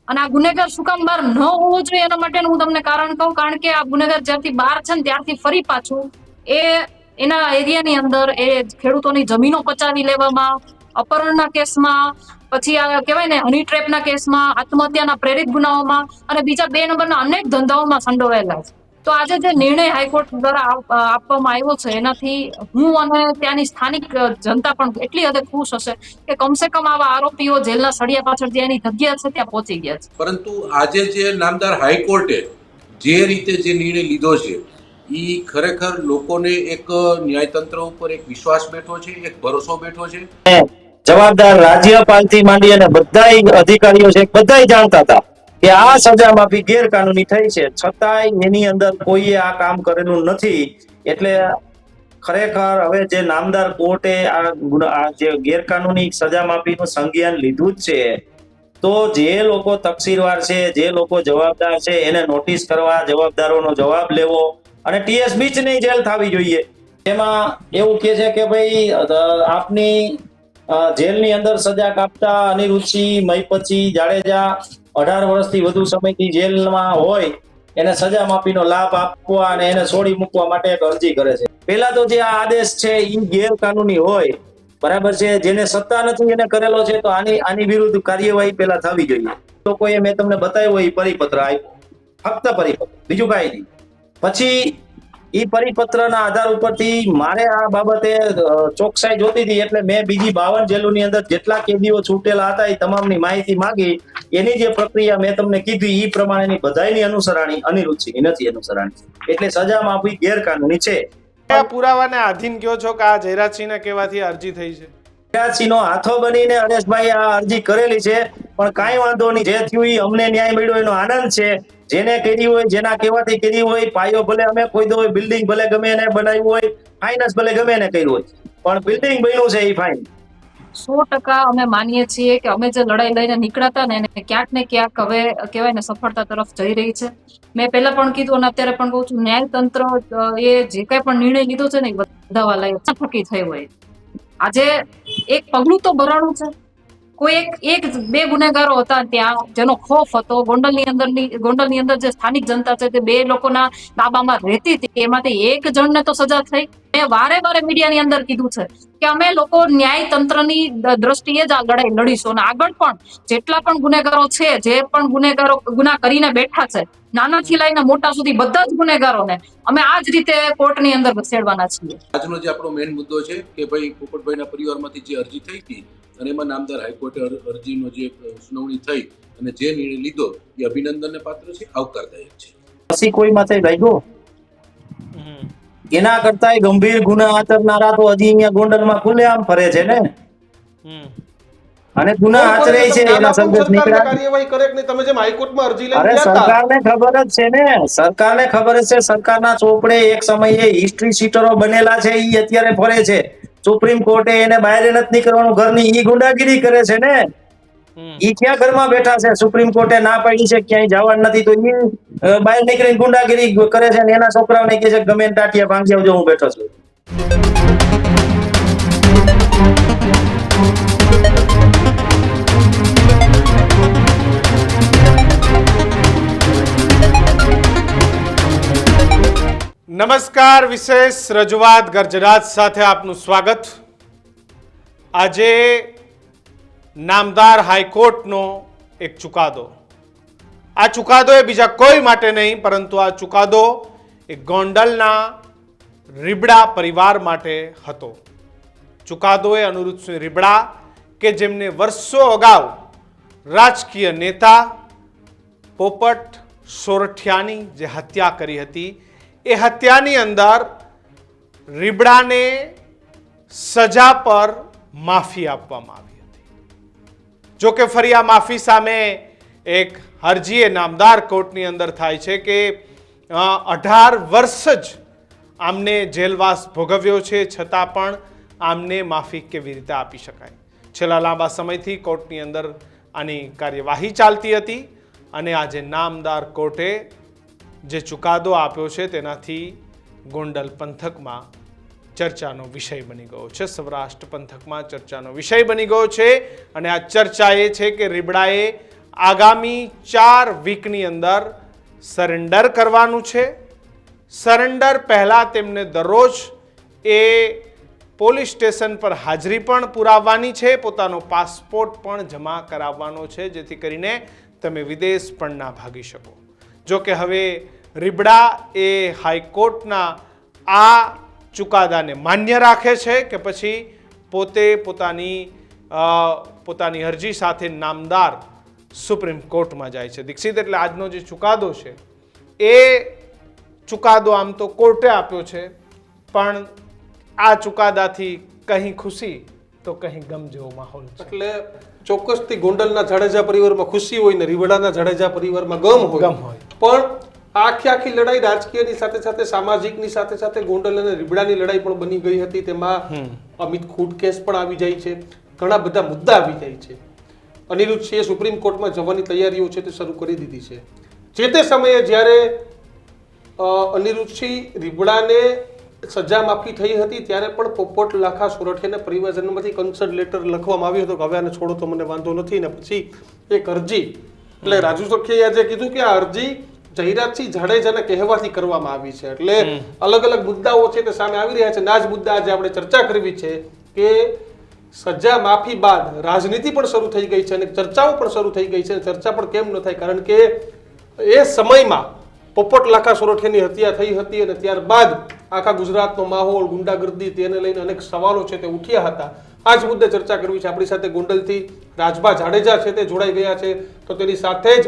અને આ ગુનેગાર શું કામ બહાર ન હોવો જોઈએ એના માટેનું હું તમને કારણ કહું. કારણ કે આ ગુનેગાર જ્યારથી બહાર છે ને ત્યારથી ફરી પાછું એ એના એરિયાની અંદર એ ખેડૂતોની જમીનો પચાવી લેવામાં, અપહરણના કેસમાં, પછી આ કહેવાય ને હની ટ્રેપના કેસમાં, આત્મહત્યાના પ્રેરિત ગુનાઓમાં અને બીજા 2 નંબરના અનેક ધંધાઓમાં સંડોવાયેલા છે. તો આજે જે નિર્ણય હાઈકોર્ટ દ્વારા આપવામાં આવ્યો છે એનાથી હું અને ત્યાંની સ્થાનિક જનતા પણ એટલી હદે ખુશ હશે કે કમસે કમ આવા આરોપીઓ જેલના સળિયા પાછળ જે એની જગ્યા છે ત્યાં પહોંચી ગયા છે. પરંતુ આજે જે નામદાર હાઈકોર્ટે જે રીતે જે નિર્ણય લીધો છે એ ખરેખર લોકોને એક ન્યાયતંત્ર ઉપર એક વિશ્વાસ બેઠો છે, એક ભરોસો બેઠો છે. જવાબદાર રાજ્યપાલથી માંડી અને બધા અધિકારીઓ છે બધા જાણતા હતા કે આ સજા માફી ગેરકાનૂની થઈ છે, છતાંય એની અંદર કોઈએ આ કામ કરેલું નથી. એટલે ખરેખર હવે જે નામદાર કોર્ટે આ જે ગેરકાનૂની સજા માફીનું સંજ્ઞાન લીધું જ છે, તો જે લોકો તકસીરવાર છે, જે લોકો જવાબદાર છે એને નોટિસ કરવા, જવાબદારોનો જવાબ લેવો અને ટીએસ બીચની જેલ થવી જોઈએ. એમાં એવું કે છે કે ભાઈ આપની જેલની અંદર સજા કાપતા અનિરુદ્ધસિંહ મહિપતસિંહ જાડેજા 18 વર્ષથી વધુ સમયથી જેલમાં હોય એને સજા માફીનો લાભ આપવા અને એને છોડી મૂકવા માટે એક અરજી કરે છે. પહેલા તો જે આ આદેશ છે એ ગેરકાનૂની હોય, બરાબર છે, જેને સત્તા નથી એને કરેલો છે, તો આની વિરુદ્ધ કાર્યવાહી પહેલા થવી જોઈએ. લોકોએ મેં તમને બતાવ્યો એ પરિપત્ર આપ્યો, ફક્ત પરિપત્ર, બીજું કાંઈ નહીં. પછી એ પરિપત્રના આધાર ઉપરથી મારે આ બાબતે ચોકસાઈ જોતી હતી, એટલે મેં બીજી 52 જેલોની અંદર જેટલા કેદીઓ છૂટેલા હતા એ તમામની માહિતી માંગી. એની જે પ્રક્રિયા મેં તમને કીધી એ પ્રમાણેની બધાયની અનુસરાણી અનિરુદ્ધસિંહની નથી અનુસરાણી, એટલે સજા માફી ગેરકાનૂની છે. કયા પુરાવાને આધીન કયો છો કે આ જયરાજસિંહને કહેવાથી અરજી થઈ છે? જયરાજસિંહનો હાથો બનીને હરેશભાઈ આ અરજી કરેલી છે, પણ કાંઈ વાંધો નહીં, જે થયું એ અમને ન્યાય મળ્યો એનો આનંદ છે. જેને કરી હોય, જેના કહેવાથી કરી હોય, પાયો ભલે અમે ખોદ્યો હોય, બિલ્ડિંગ ભલે ગમે એને બનાવ્યું હોય, ફાઇનાન્સ ભલે ગમે એને કર્યું હોય, પણ બિલ્ડિંગ બન્યું છે એ ફાઇન. 100% અમે માનીએ છીએ કે અમે જે લડાઈ લઈને નીકળ્યા ને એને ક્યાંક ને ક્યાંક હવે કહેવાય ને સફળતા તરફ જઈ રહી છે. મેં પહેલા પણ કીધું અને અત્યારે પણ કહું છું, ન્યાયતંત્ર એ જે કઈ પણ નિર્ણય લીધો છે ને એ વધારવા લાયક થકી થઈ હોય. આજે એક પગલું તો ભરાણું છે. કોઈ એક 2 ગુનેગારો હતા ત્યાં જેનો ખોફ હતો. ગોંડલની અંદર જે સ્થાનિક જનતા છે તે 2 લોકોના તાબામાં રહેતી હતી, એમાંથી એક જણને તો સજા થઈ. મેં વારે મીડિયાની અંદર કીધું છે કે અમે લોકો ન્યાય તંત્રની દ્રષ્ટિએ જ આ લડાઈ લડીશું અને આગળ પણ જેટલા પણ ગુનેગારો છે, જે પણ ગુનેગારો ગુના કરીને બેઠા છે, નાનાથી લઈને મોટા સુધી બધા જ ગુનેગારોને અમે આ જ રીતે કોર્ટની અંદર ઘસેડવાના છીએ. આજનો જે આપણો મેઇન મુદ્દો છે કે ભાઈ પોપટભાઈના પરિવારમાંથી જે અરજી થઈ હતી અને એમાં નામદાર હાઈકોર્ટે અરજીનો જે સુનાવણી થઈ અને જે નિર્ણય લીધો એ અભિનંદનને પાત્ર છે, આવકારદાયક છે. પછી કોઈ માથે લાગ્યો એના કરતા ગંભીર ગુના આચરનારા તો હજી અહીંયા ગોંડલમાં ખુલ્લેઆમ ફરે છે ને, અને ગુના આચરે છે એના સંદેશ નીકળ્યા. કાર્યવાહી કરે કે નહીં? તમે જેમ હાઈકોર્ટમાં અરજી લઈને અરે ગયા હતા, સરકારને ખબર જ છે ને, સરકારને ખબર જ છે. સરકારના ચોપડે એક સમયે હિસ્ટ્રી શીટરો બનેલા છે, ઈ અત્યારે ફરે છે. સુપ્રીમ કોર્ટે એને બહાર નથી નીકળવાનું ઘરની, ઈ ગુંડાગીરી કરે છે ને. ઈ ક્યાં ઘરમાં બેઠા છે? સુપ્રીમ કોર્ટે ના પાડી છે ક્યાંય જવાનું નથી, તો ઈ બહાર નીકળીને ગુંડાગીરી કરે છે ને એના છોકરાઓને કહે છે ગમે ટાટિયા ભાંગી આવજો, હું બેઠો છું. નમસ્કાર, વિશેષ રજૂઆત ગર્જરાજ સાથે આપનું સ્વાગત. આજે નામદાર હાઈકોર્ટનો એક ચુકાદો. આ ચુકાદો એ બીજા કોઈ માટે નહીં, પરંતુ આ ચુકાદો એ ગોંડલના રીબડા પરિવાર માટે હતો. ચુકાદો એ અનિરુદ્ધસિંહ રીબડા કે જેમને વર્ષો અગાઉ રાજકીય નેતા પોપટ સોરઠિયાની જે હત્યા કરી હતી, એ હત્યાની અંદર રીબડાને સજા પર માફી આપવામાં આવી હતી. જો કે ફરી આ માફી સામે એક અરજી એ નામદાર કોર્ટની અંદર થાય છે કે 18 વર્ષ જ આમને જેલવાસ ભોગવ્યો છે, છતાં પણ આમને માફી કેવી રીતે આપી શકાય? છેલ્લા લાંબા સમયથી કોર્ટની અંદર આની કાર્યવાહી ચાલતી હતી અને આજે નામદાર કોર્ટે જે ચુકાદો આપ્યો છે તેનાથી ગોંડલ પંથકમાં ચર્ચાનો વિષય બની ગયો છે. સૌરાષ્ટ્ર પંથકમાં ચર્ચાનો વિષય બની ગયો છે અને આ ચર્ચા એ છે કે રીબડાએ આગામી 4 વીકની અંદર સરેન્ડર કરવાનું છે. સરેન્ડર પહેલાં તેમને દરરોજ એ પોલીસ સ્ટેશન પર હાજરી પણ પુરાવવાની છે, પોતાનો પાસપોર્ટ પણ જમા કરાવવાનો છે, જેથી કરીને તમે વિદેશ પણ ના ભાગી શકો. જો કે હવે રીબડા એ હાઈકોર્ટના આ ચુકાદાને માન્ય રાખે છે કે પછી પોતે પોતાની અરજી સાથે નામદાર સુપ્રીમ કોર્ટમાં જાય છે. દીક્ષિત, એટલે આજનો જે ચુકાદો છે એ ચુકાદો આમ તો કોર્ટે આપ્યો છે, પણ આ ચુકાદાથી કहीं ખુશી તો કहीं ગમ જેવો માહોલ છે. એટલે ચોક્કસથી ગોંડલના જાડેજા પરિવારમાં ખુશી હોય ને રીબડાના જાડેજા પરિવારમાં ગમ હોય. પણ આખી લડાઈ રાજકીયની સાથે સાથે સામાજિકની સાથે સાથે ગોંડલ અને રીબડાની લડાઈ પણ બની ગઈ હતી. તેમાં અમિત ખૂટ કેસ પણ આવી જાય છે, ઘણા બધા મુદ્દા આવી જાય છે. અનિરુદ્ધસિંહે સુપ્રીમ કોર્ટમાં જવાની તૈયારીઓ છે તે શરૂ કરી દીધી છે. જે તે સમયે જ્યારે અનિરુદ્ધસિંહ રીબડાને સજા માફી થઈ હતી ત્યારે પણ પોપટ લાખા સોરઠિયાના પરિવારજનમાંથી કન્સર્ન લેટર લખવામાં આવ્યો હતો કે હવે આને છોડો તો મને વાંધો નથી. ને પછી એક અરજી, એટલે રાજુ સખીએ આજે કીધું કે આ અરજી જયરાજસિંહ જાડેજાના કહેવાથી કરવામાં આવી છે. એટલે અલગ અલગ મુદ્દાઓ છે તે સામે આવી રહ્યા છે. ના જ મુદ્દા આજે આપણે ચર્ચા કરવી છે કે સજા માફી બાદ રાજનીતિ પણ શરૂ થઈ ગઈ છે અને ચર્ચાઓ પણ શરૂ થઈ ગઈ છે. ચર્ચા પણ કેમ ન થાય, કારણ કે એ સમયમાં પોપટ લાખા સોરઠિયાની હત્યા થઈ હતી અને ત્યારબાદ આખા ગુજરાતનો માહોલ, ગુંડાગર્દી, તેને લઈને અનેક સવાલો છે તે ઉઠ્યા હતા. આ જ મુદ્દે ચર્ચા કરવી છે. આપણી સાથે ગોંડલથી રાજભા જાડેજા છે તે જોડાઈ ગયા છે, તો તેની સાથે જ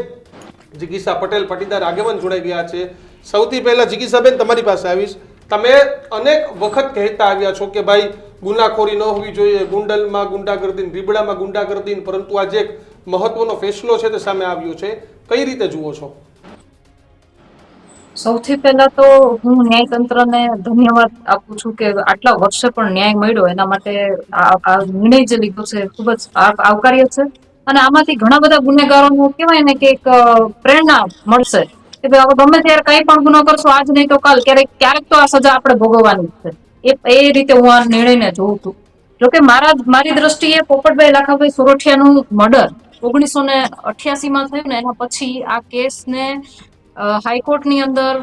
જિગીસા પટેલ પાટીદાર આગેવાન જોડાઈ ગયા છે. સૌથી પહેલા જિગીસાબેન તમારી પાસે આવીશ. તમે અનેક વખત કહેતા આવ્યા છો કે ભાઈ ગુનાખોરી ન હોવી જોઈએ, ગોંડલમાં ગુંડાગર્દી, રીબડામાં ગુંડાગર્દી, પરંતુ આજે એક મહત્વનો ફેસલો છે તે સામે આવ્યો છે. કઈ રીતે જુઓ છો? સૌથી પહેલા તો હું ન્યાયતંત્રને ધન્યવાદ આપું છું કે આટલા વર્ષે પણ ન્યાય મળ્યો, એના માટે આ નિર્ણય જે લીધો છે ખૂબ જ આવકાર્ય છે. અને આમાંથી ઘણા બધા ગુનેગારોનું કહેવાય ને કે એક પ્રેરણા મળશે કે ભાઈ હવે ગમે ત્યારે કઈ પણ ગુનો કરશો, આજ નહીં તો કાલ ક્યારેક તો આ સજા આપણે ભોગવવાની છે. એ રીતે હું આ નિર્ણયને જોઉં છું. જોકે મારી દ્રષ્ટિએ પોપટભાઈ લાખાભાઈ સોરઠિયાનું મર્ડર 1988માં થયું ને એના પછી આ કેસને હાઈકોર્ટની અંદર,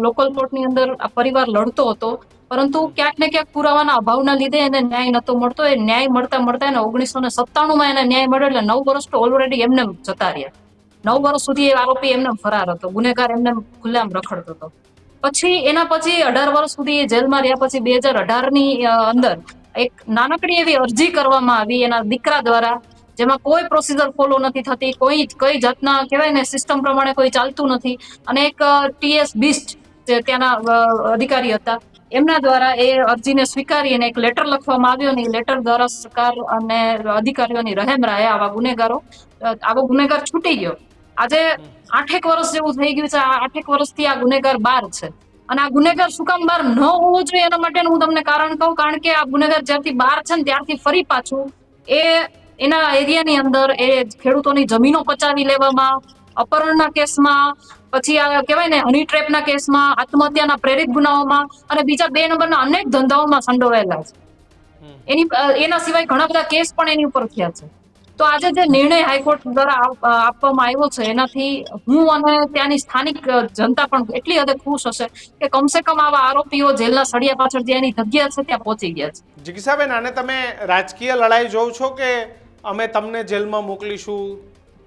લોકલ કોર્ટની અંદર આ પરિવાર લડતો હતો, પરંતુ ક્યાંક ને ક્યાંક પુરાવાના અભાવના લીધે એને ન્યાય નતો મળતો. એ ન્યાય મળતા એને 1997માં એને ન્યાય મળ્યો, એટલે 9 વર્ષ તો ઓલરેડી એમને જતા રહ્યા. 9 વર્ષ સુધી એ આરોપી એમને ફરાર હતો, ગુનેગાર એમને ખુલ્લેઆમ રખડતો હતો. પછી એના પછી 18 વર્ષ સુધી એ જેલમાં રહ્યા. પછી 2018ની અંદર એક નાનકડી એવી અરજી કરવામાં આવી એના દીકરા દ્વારા, જેમાં કોઈ પ્રોસિજર ફોલો નથી થતી, કઈ જાતના કહેવાય ને સિસ્ટમ પ્રમાણે કોઈ ચાલતું નથી. અને એક TS બિસ્ટ જે ત્યાંના અધિકારી હતા એમના દ્વારા એ અરજીને સ્વીકારી અને એક લેટર લખવામાં આવ્યો અને એ લેટર દ્વારા સરકાર અને અધિકારીઓની રહેમ રાહે આવો ગુનેગાર છૂટી ગયો. આજે 8 વર્ષ જેવું થઈ ગયું છે. આ 8 વર્ષથી આ ગુનેગાર બહાર છે. અને આ ગુનેગાર શું કામ બહાર ન હોવો જોઈએ એના માટેનું હું તમને કારણ કહું. કારણ કે આ ગુનેગાર જ્યારથી બહાર છે ને ત્યારથી ફરી પાછું એના એરિયાની અંદર એ ખેડૂતોની જમીનો પચાવી લેવામાં, અપહરણના કેસમાં, પછી આ કહેવાય ને હની ટ્રેપના કેસમાં, આત્મહત્યાના પ્રેરિત ગુનાઓમાં અને બીજા 2 નંબરના અનેક ધંધાઓમાં સંડોવાયેલા છે. એના સિવાય ઘણા બધા કેસ પણ એની ઉપર થયા છે. તો આજે જે નિર્ણય હાઈકોર્ટ દ્વારા આપવામાં આવ્યો છે એનાથી હું અને ત્યાંની સ્થાનિક જનતા પણ એટલી હદે ખુશ હશે કે કમસે કમ આવા આરોપીઓ જેલના સળિયા પાછળ જે એની જગ્યા છે ત્યાં પહોંચી ગયા છે. જિગીસાબેન, આને તમે રાજકીય લડાઈ જોવ છો કે અમે તમને જેલમાં મોકલીશું,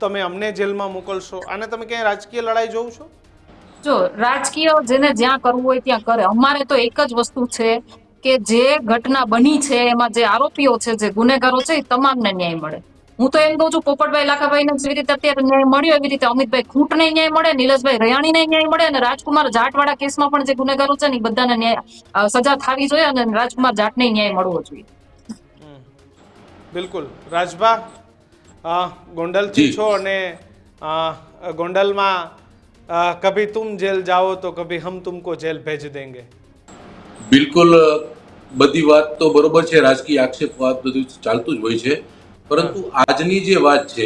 તમે અમને જેલમાં મોકલશો? આને તમે ક્યાંય રાજકીય લડાઈ જોવ છો? જો રાજકીય જેને જ્યાં કરવું હોય ત્યાં કરે. અમારે તો એક જ વસ્તુ છે કે જે ઘટના બની છે એમાં જે આરોપીઓ છે, જે ગુનેગારો છે, એ તમામને ન્યાય મળે. હું તો એમ કહું છું પોપટભાઈ લાખાભાઈને જેવી રીતે અત્યારે ન્યાય મળ્યો એવી રીતે અમિતભાઈ ખૂંટને ન્યાય મળે, નિલેશભાઈ રયાણીને ન્યાય મળે અને રાજકુમાર જાટવાળા કેસમાં પણ જે ગુનેગારો છે ને બધાને ન્યાય સજા થવી જોઈએ અને રાજકુમાર જાટને ન્યાય મળવો જોઈએ. બિલકુલ. રાજભા, ગોંડલથી છો અને ગોંડલમાં કભી તુમ જેલ જાઓ તો કભી હમ તુમકો જેલ ભેજ દેંગે. બિલકુલ, બધી વાત તો બરોબર છે, રાજકીય આક્ષેપ વાત બધું ચાલતું જ હોય છે. પરંતુ આજની જે વાત છે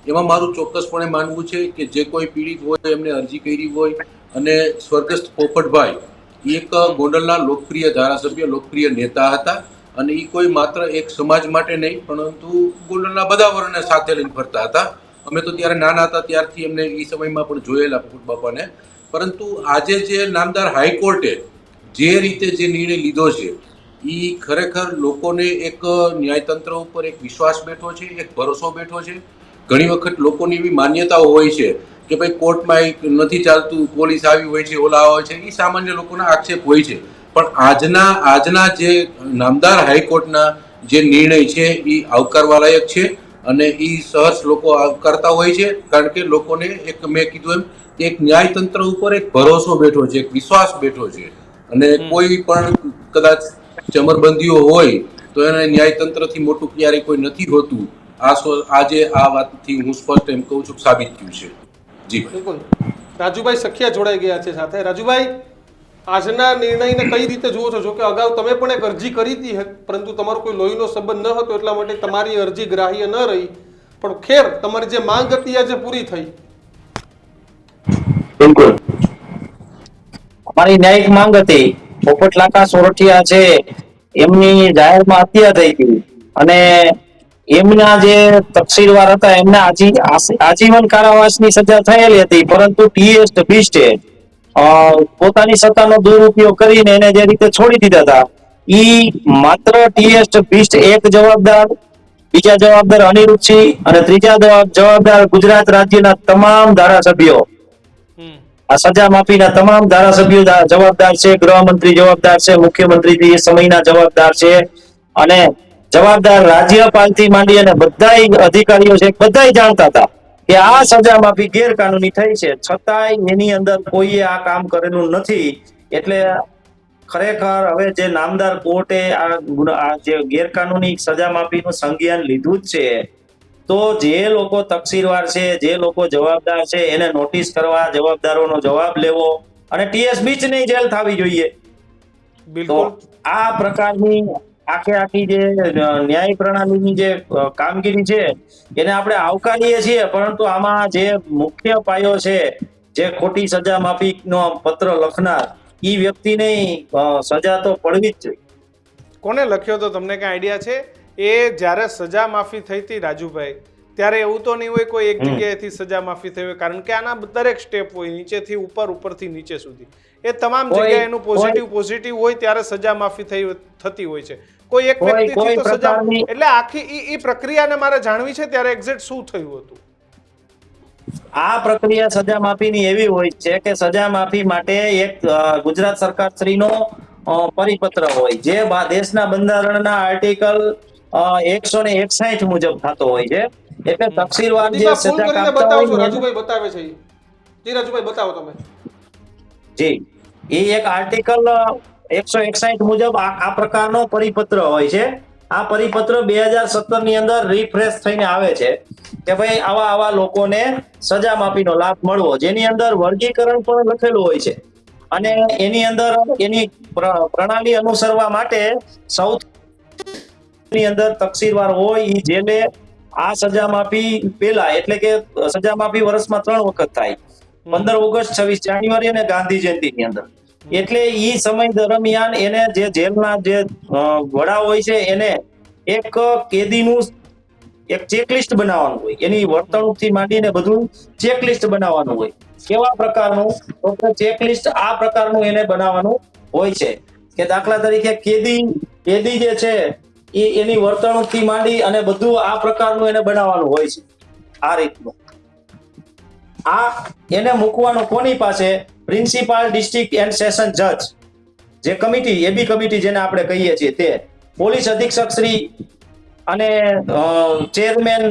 એમાં મારું ચોક્કસપણે માનવું છે કે જે કોઈ પીડિત હોય, એમને અરજી કરી હોય, અને સ્વર્ગસ્થ પોપટભાઈ એક ગોંડલના લોકપ્રિય ધારાસભ્ય, લોકપ્રિય નેતા હતા. અને એ કોઈ માત્ર એક સમાજ માટે નહીં પરંતુ ગોંડલના બધા વર્ણને સાથે લઈને ફરતા હતા. અમે તો ત્યારે નાના હતા ત્યારથી એમને એ સમયમાં પણ જોયેલા પોપટ બાપાને. પરંતુ આજે જે નામદાર હાઈકોર્ટે જે રીતે જે નિર્ણય લીધો છે એ ખરેખર લોકોને એક ન્યાયતંત્ર ઉપર એક વિશ્વાસ બેઠો છે, એક ભરોસો બેઠો છે. ઘણી વખત લોકોની એવી માન્યતાઓ હોય છે કે ભાઈ કોર્ટમાં એક નથી ચાલતું, પોલીસ આવી હોય છે, ઓલા હોય છે, એ સામાન્ય લોકોના આક્ષેપ હોય છે. પણ આજના જે નામદાર હાઈકોર્ટના જે નિર્ણય છે એ આવકારવા લાયક છે અને એ સહર્ષ લોકો આવકારતા હોય છે. કારણ કે લોકોને એક મેં કીધું એમ એક ન્યાયતંત્ર ઉપર એક ભરોસો બેઠો છે, એક વિશ્વાસ બેઠો છે. અને કોઈ પણ કદાચ ચમરબંધીઓ હોય તો એને ન્યાયતંત્રથી મોટું ક્યારેય કોઈ નથી હોતું. આજે આ વાતથી હું સ્પષ્ટ એમ કહું છું સાબિત થયું છે. જી બિલકુલ. રાજુભાઈ સખિયા જોડાઈ ગયા છે સાથે. રાજુભાઈ, આજના નિર્ણયને કઈ રીતે જુઓ છો? જો કે અગાઉ તમે પણ એક અરજી કરી હતી, પરંતુ તમારો કોઈ લોહીનો સંબંધ ન હતો એટલા માટે તમારી અરજી ગ્રાહ્ય ન રહી. પણ ખેર, તમારી જે માંગ હતી આજે પૂરી થઈ. બિલકુલ, અમારી ન્યાયિક માંગ હતી. પોપટ લાખા સોરઠિયા છે એમની જાહેરમાં હત્યા થઈ હતી અને એમના જે તકસીરવાર હતા એમને આજીવન કારાવાસની સજા થયેલી હતી. પરંતુ ટીએસ બીસ્ટે પોતાની સત્તાનો દુરુપયોગ કરીને એને જે રીતે છોડી દીધા હતા, ઈ માત્ર ટીએસ બીસ્ટ એક જવાબદાર, બીજા જવાબદાર અનિરુદ્ધસિંહ અને ત્રીજા જવાબદાર ગુજરાત રાજ્યના તમામ ધારાસભ્યો, આ સજા માફીના તમામ ધારાસભ્યો જવાબદાર છે, ગૃહમંત્રી જવાબદાર છે, મુખ્યમંત્રી એ સમયના જવાબદાર છે અને જવાબદાર રાજ્યપાલથી માંડી અને બધા અધિકારીઓ છે, બધા જાણતા હતા કે આ સજા માફી ગેરકાનૂની થઈ છે. છતાંય એની અંદર કોઈએ આ કામ કરેલું નથી. એટલે ખરેખર હવે જે નામદાર કોર્ટે આ જે ગેરકાનૂની સજા માફીનું સંજ્ઞાન લીધું જ છે, તો જે લોકો તકસીરવાર છે, જે લોકો જવાબદાર છે, એને નોટિસ કરવા, જવાબદારોનો જવાબ લેવો અને ટીએસ બીચની જેલ થવી જોઈએ. તો આ પ્રકારની આખી જે ન્યાય પ્રણાલીની જે કામગીરી છે એને આપણે આવકારીએ છીએ. પરંતુ આમાં જે મુખ્ય પાયો છે, જે ખોટી સજા માફીનો પત્ર લખનાર, ઈ વ્યક્તિને સજા તો પડવી જ જોઈએ. કોને લખ્યો તો તમને કઈ આઈડિયા છે? એ જ્યારે સજા માફી થઈ હતી રાજુભાઈ, ત્યારે એવું તો નહીં હોય કોઈ એક જગ્યાએથી સજા માફી થઈ હોય, કારણ કે આના દરેક સ્ટેપ હોય, નીચેથી ઉપર, ઉપરથી નીચે સુધી. એ તમામ જગ્યાએ એનું પોઝિટિવ હોય ત્યારે સજા માફી થતી હોય છે. કોઈ એક વ્યક્તિથી તો સજા, એટલે આખી ઈ પ્રક્રિયાને મારે જાણવી છે ત્યારે એક્ઝેક્ટ શું થયું હતું? આ પ્રક્રિયા સજા માફીની એવી હોય છે કે સજા માફી માટે એક ગુજરાત સરકાર શ્રીનો પરિપત્ર હોય, જે દેશના બંધારણના આર્ટિકલ 161 મુજબ થતો હોય છે. એટલે તકસીરવાર જે સજા કાપતા હોય, રાજુભાઈ બતાવે છે. જી રાજુભાઈ, બતાવો તમે. જી, એ એક આર્ટિકલ 161 મુજબ આ પ્રકારનો પરિપત્ર હોય છે. આ પરિપત્ર 2017 ની અંદર રિફ્રેશ થઈને આવે છે કે ભાઈ આવા લોકોને સજા માફીનો લાભ મળવો, જેની અંદર વર્ગીકરણ પણ લખેલું હોય છે અને એની અંદર એની પ્રણાલી અનુસરવા માટે સૌની અંદર તકસીરવાર હોય એ જેલે આ સજા માફી પેલા, એટલે કે સજા માફી વર્ષમાં 3 વખત થાય, 15 ઓગસ્ટ, 26 જાન્યુઆરી અને ગાંધી જયંતિની અંદર. એટલે ઈ સમય દરમિયાન એને જે જેલના જે વડા હોય છે એને એક કેદીનું એક ચેકલિસ્ટ બનાવવાનું હોય, એની વર્તણૂકથી માંડીને બધું ચેકલિસ્ટ બનાવવાનું હોય. કેવા પ્રકારનું? તો ચેકલિસ્ટ આ પ્રકારનું એને બનાવવાનું હોય છે કે દાખલા તરીકે કેદી જે છે એની વર્તણૂકથી માંડી અને બધું આ પ્રકારનું એને બનાવવાનું હોય છે. આ રીતનું આ એને મૂકવાનું કોની પાસે? પ્રિન્સિપાલ ડિસ્ટ્રિક્ટ એન્ડ સેશન જજ, જે કમિટી, એબી કમિટી જેને આપણે કહીએ છીએ, તે પોલીસ અધિક્ષક શ્રી અને ચેરમેન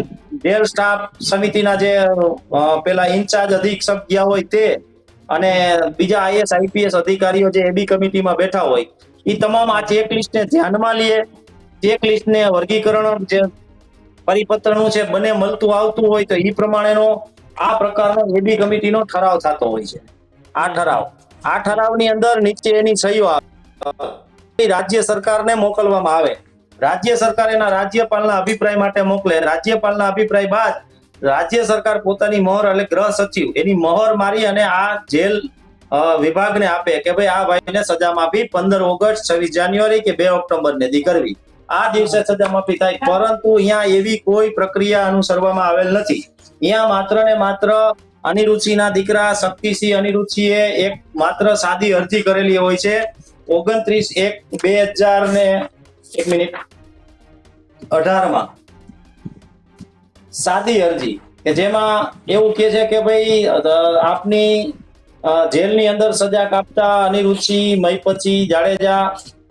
જેલ સ્ટાફ સમિતિના જે પેલા ઇન્ચાર્જ અધિક્ષક ગયા હોય તે અને બીજા આઈએસ આઈપીએસ અધિકારીઓ જે એબી કમિટીમાં બેઠા હોય, એ તમામ આ ચેકલિસ્ટને ધ્યાનમાં લે. ચેકલિસ્ટને વર્ગીકરણ જે પરિપત્રનું છે બને મળતું આવતું હોય તો એ પ્રમાણેનો આ પ્રકારનો એબી કમિટીનો ઠરાવ થતો હોય છે. આ ઠરાવની અંદર નીચે એની સહીઓ રાજ્ય સરકારને મોકલવામાં આવે. રાજ્ય સરકાર એના રાજ્યપાલના અભિપ્રાય માટે મોકલે. રાજ્યપાલના અભિપ્રાય બાદ રાજ્ય સરકાર પોતાની મહોર, એટલે ગૃહ સચિવ એની મહોર મારી અને આ જેલ વિભાગને આપે કે ભાઈ આ ભાઈને સજા માફી 15 ઓગસ્ટ, 26 જાન્યુઆરી કે 2 ઓક્ટોબર ને દી કરવી. આ દિવસે સજા માફી થાય. પરંતુ અહીંયા એવી કોઈ પ્રક્રિયા અનુસરવામાં આવેલ નથી. અહીંયા માત્ર ને માત્ર અનિરુચિના દીકરા શક્તિસિંહ અનિરુચિએ એક માત્ર સાદી અરજી કરેલી હોય છે 29/1/2018 સાદી અરજી કે જેમાં એવું કે છે કે ભાઈ આપની જેલની અંદર સજા કાપતા અનિરુચિ મહિપતસિંહ જાડેજા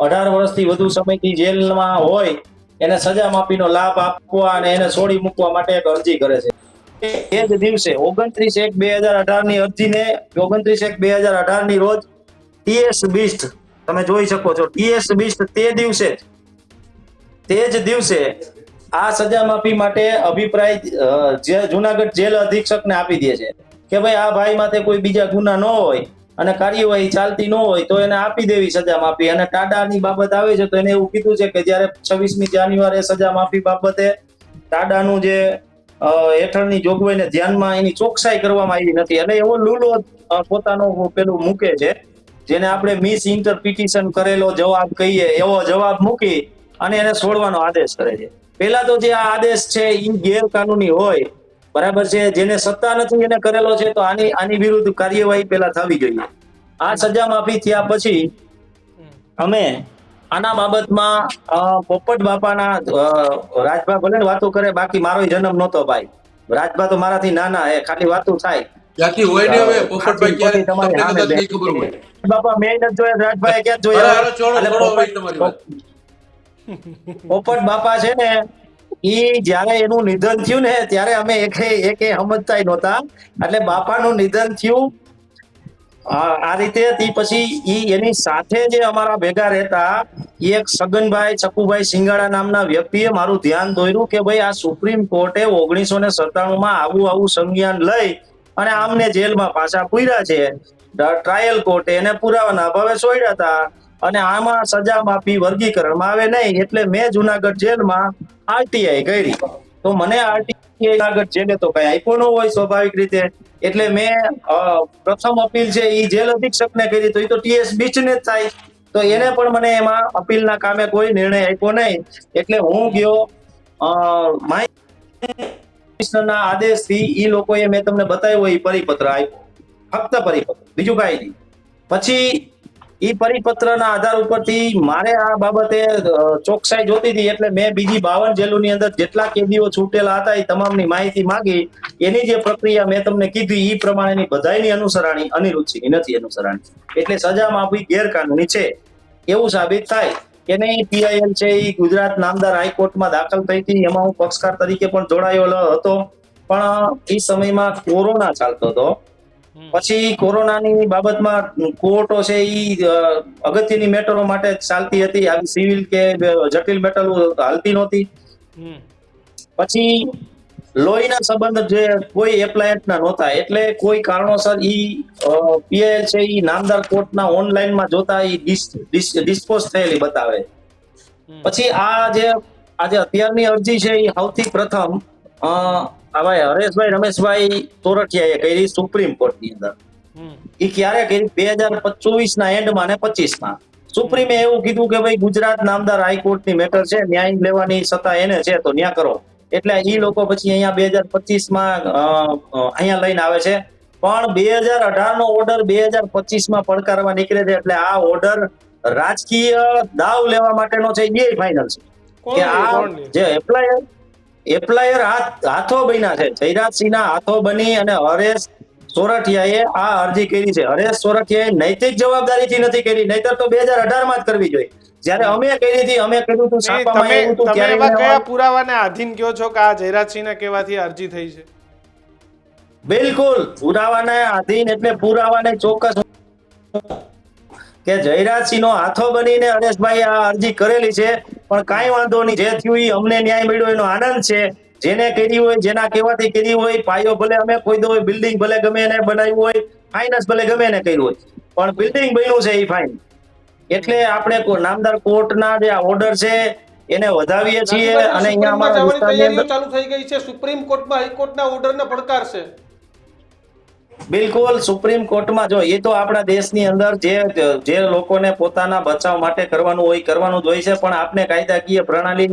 18 વર્ષથી વધુ સમયથી જેલમાં હોય એને સજા માફીનો લાભ આપવા અને એને છોડી મૂકવા માટે એક અરજી કરે છે. એ જ દિવસે 29/1/2018 ની અરજીને 29/1/2018 ની રોજ ટીએસ બિસ્ટ તમે જોઈ શકો છો ટીએસ બિસ્ટ તે જ દિવસે આ સજા માફી માટે અભિપ્રાય જુનાગઢ જેલ અધિક્ષકને આપી દે છે કે ભાઈ આ ભાઈ માથે કોઈ બીજા ગુના ન હોય અને કાર્યવાહી ચાલતી ન હોય તો એને આપી દેવી સજા માફી. અને ટાડાની બાબત આવે છે તો એને એવું કીધું છે કે જ્યારે 26મી જાન્યુઆરીએ સજા માફી બાબતે ટાડાનું જે હેઠળની જોગવાઈને ધ્યાનમાં એની ચોકસાઈ કરવામાં આવી નથી એટલે એવો લૂલો પોતાનો પેલું મૂકે છે જેને આપણે મિસ ઇન્ટરપ્રિટેશન કરેલો જવાબ કહીએ એવો જવાબ મૂકી અને એને છોડવાનો આદેશ કરે છે. પેલા તો જે આ આદેશ છે એ ગેરકાનૂની હોય બરાબર છે, જેને સત્તા નથી એને કરેલો છે તો આની વિરુદ્ધ કાર્યવાહી પેલા થવી જોઈએ. આ સજા માફી થયા પછી અમે આના બાબતમાં પોપટ બાપાના રાજભા ભલે વાતો કરે બાકી મારો જન્મ નહોતો ભાઈ. રાજભા તો મારાથી નાના એ ખાલી વાતો થાય ક્યાંથી હોય ને હવે પોપટભાઈ ક્યારે તમને કદાચ નહીં ખબર હોય. બાપા મેં નથી જોયા રાજભાઈ ક્યાં જોયા. હાલો, છોડો હવે તમારી વાત. પોપટ બાપા છે ને ઈ જયારે એનું નિધન થયું ને ત્યારે અમે એકે સમજતા નહોતા એટલે બાપાનું નિધન થયું આ રીતે હતી. પછી ઈ એની સાથે જે અમારા ભેગા રહેતા એક સગનભાઈ ચકુભાઈ સિંગાડા નામના વ્યક્તિએ મારું ધ્યાન દોર્યું કે ભાઈ આ સુપ્રીમ કોર્ટે 1997 માં આવું સંજ્ઞાન લઈ અને આમને જેલમાં પાછા પૂર્યા છે. ટ્રાયલ કોર્ટે એને પુરાવાના અભાવે છોડ્યા હતા અને આમાં સજા માફી વર્ગીકરણમાં આવે નહીં એટલે મેં જુનાગઢ જેલમાં આરટીઆઈ કરી. તો મને આરટીઆઈ જુનાગઢ જેલે તો કઈ આપ્યો ન હોય સ્વાભાવિક રીતે એટલે મેં પ્રથમ અપીલ છે એ જેલ અધિક્ષકને કરી તો એ તો ટીએસ બીચને જ થાય તો એને પણ મને એમાં અપીલના કામે કોઈ નિર્ણય આપ્યો નહીં એટલે હું ગયો કમિશનરના આદેશથી એ લોકોએ મેં તમને બતાવ્યો એ પરિપત્ર આપ્યો, ફક્ત પરિપત્ર, બીજું કાંઈ નહીં. પછી એ પરિપત્રના આધાર ઉપરથી મારે આ બાબતે ચોકસાઈ જોતી હતી એટલે મેં બીજી 52 જેલોની અંદર જેટલા કેદીઓ છૂટેલા હતા એ તમામની માહિતી માંગી. એની જે પ્રક્રિયા મેં તમને કીધી એ પ્રમાણેની બધાયની અનુસરાણી અનિરુચિની નથી અનુસરાણી એટલે સજા માફી ગેરકાનૂની છે એવું સાબિત થાય કે નહીં. પીઆઈએલ છે એ ગુજરાત નામદાર હાઈકોર્ટમાં દાખલ થઈ હતી એમાં હું પક્ષકાર તરીકે પણ જોડાયેલો હતો પણ એ સમયમાં કોરોના ચાલતો હતો. પછી કોરોનાની બાબતમાં કોર્ટો છે એ અગત્યની મેટરો માટે ચાલતી હતી, આવી સિવિલ કે જટિલ મેટરો હાલતી નહોતી. પછી લોહીના સંબંધ જે કોઈ એપ્લાયન્ટના નહોતા એટલે કોઈ કારણોસર ઈ પીએલ છે ઈ નામદાર કોર્ટના ઓનલાઈનમાં જોતા ઈ ડિસ્પોઝ થયેલી બતાવે. પછી આજે અત્યારની અરજી છે એ સૌથી પ્રથમ હરેશભાઈ રમેશભાઈ તોરઠિયાએ કરી સુપ્રીમ કોર્ટની અંદર. એ ક્યારે કરી 2024 ના એન્ડમાં ને 25 માં સુપ્રીમે એવું કીધું કે ભાઈ ગુજરાત નામદાર હાઈકોર્ટની મેટર છે, ન્યાય લેવાની સત્તા એને છે તો ન્યા કરો. એટલે એ લોકો પછી અહીંયા 2025 માં અહીંયા લઈને આવે છે પણ 2018 નો ઓર્ડર 2025 માં પડકારવા નીકળે છે એટલે આ ઓર્ડર રાજકીય દાવ લેવા માટેનો છે એ ફાઇનલ છે કે આ જે એપ્લાયર હાથો બન્યા છે જયરાજસિંહના હાથો બની અને હરેશ સોરઠિયાએ આ અરજી કરી છે. હરેશ સોરઠિયાએ નૈતિક જવાબદારીથી નથી કરી, નહીતર તો 2018 માં જ કરવી જોઈએ. જ્યારે અમે કરી હતી અમે કર્યું હતું છાપામાં એવું હતું તમે એવા કયા પુરાવાને આધીન કહો છો કે આ જયરાજસિંહના કહેવાથી અરજી થઈ છે? બિલકુલ પુરાવાને આધીન એટલે પુરાવાને ચોક્કસ કે જયરાજસિંહનો હાથો બનીને હરેશભાઈ આ અરજી કરેલી છે પણ કાંઈ વાંધો નહીં, જે થયું એ અમને ન્યાય મળ્યો એનો આનંદ છે. જેને કરી હોય જેના કહેવાથી કરી હોય પાયો ભલે અમે કોઈ દો બિલ્ડિંગ ભલે ગમે એને બનાવ્યું હોય, ફાઇનાન્સ ભલે ગમે એને કર્યું હોય પણ બિલ્ડિંગ બન્યું છે એ ફાઇન. એટલે આપણે નામદાર કોર્ટના જે ઓર્ડર છે એને વધાવીએ છીએ અને અહીંયા અમારા વિસ્તારની અંદર ચાલુ થઈ ગઈ છે. સુપ્રીમ કોર્ટમાં હાઈકોર્ટના ઓર્ડરને પડકારશે. બિલકુલ સુપ્રીમ કોર્ટમાં જો એ તો આપણા દેશની અંદર જે લોકોને પોતાના બચાવ માટે કરવાનું હોય કરવાનું જ હોય છે પણ આપણે કાયદાકીય પ્રણાલી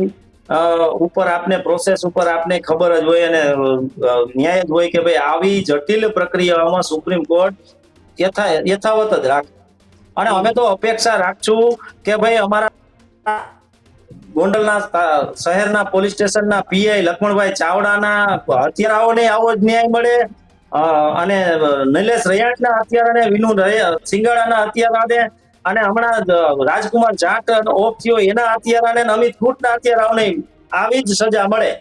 ઉપર આપને પ્રોસેસ ઉપર આપને ખબર જ હોય અને ન્યાય જ હોય કે ભાઈ આવી જટિલ પ્રક્રિયાઓમાં સુપ્રીમ કોર્ટ યથાવત જ રાખે. અને અમે તો અપેક્ષા રાખશું કે ભાઈ અમારા ગોંડલના શહેરના પોલીસ સ્ટેશનના પીઆઈ લક્ષ્મણભાઈ ચાવડાના હત્યારાઓને આવો જ ન્યાય મળે, અને નિલેશ રૈયાટના હત્યારાને, વિનુ સિંગાડાના હત્યારાને, અને હમણાં રાજકુમાર જાટ ઓફ થયો એના હત્યારાને, અમિત ખૂટના હત્યારાઓને આવી જ સજા મળે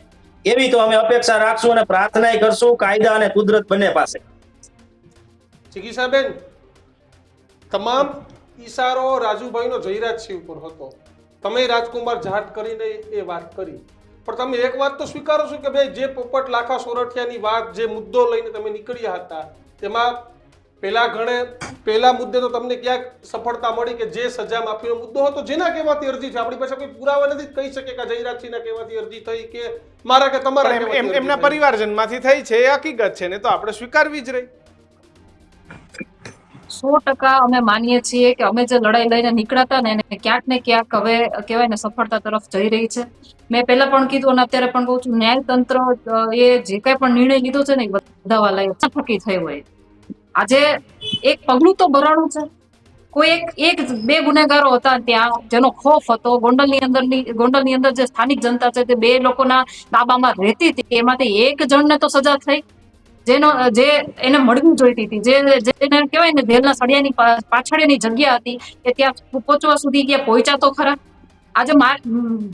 એવી તો અમે અપેક્ષા રાખશું અને પ્રાર્થના કરશું કાયદા અને કુદરત બંને પાસે. ચિકિત્સાબેન, તમામ ઈશારો રાજુભાઈનો જયરાજસિંહ ઉપર હતો. તમે રાજકુમાર જાટ કરીને એ વાત કરી, પણ તમે એક વાત તો સ્વીકારો છો કે ભાઈ જે પોપટ લાખા સોરઠિયાની વાત, જે મુદ્દો લઈને તમે નીકળ્યા હતા, તેમાં પહેલા મુદ્દે તો તમને ક્યાંક સફળતા મળી કે જે સજા માફીનો મુદ્દો હતો, જેના કહેવાથી અરજી છે. આપણી પાસે કોઈ પુરાવા નથી કહી શકે કે જયરાજસિંહના કહેવાથી અરજી થઈ કે મારા કે તમારા એમના પરિવારજનમાંથી થઈ છે, એ હકીકત છે ને, તો આપણે સ્વીકારવી જ રહી. 100% અમે માનીએ છીએ કે અમે જે લડાઈ લઈને નીકળ્યા હતા ને એને ક્યાંક ને ક્યાંક હવે કહેવાય ને સફળતા તરફ જઈ રહી છે. મેં પહેલા પણ કીધું અને અત્યારે પણ કહું છું, ન્યાયતંત્ર એ જે કઈ પણ નિર્ણય લીધો છે ને એ બધાવા લાયક થકી થયો હોય. આજે એક પગલું તો ભરાણું છે. કોઈ એક બે ગુનેગારો હતા ત્યાં જેનો ખોફ હતો. ગોંડલની અંદર જે સ્થાનિક જનતા છે તે બે લોકોના તાબામાં રહેતી હતી, એમાંથી એક જણને તો સજા થઈ જે એને મળવી જોઈતી હતી, જેને કહેવાય ને જેલના સળિયાની પાછળની જગ્યા હતી એ ત્યાં પહોંચવા સુધી ગયા, પહોંચ્યા તો ખરા. આજે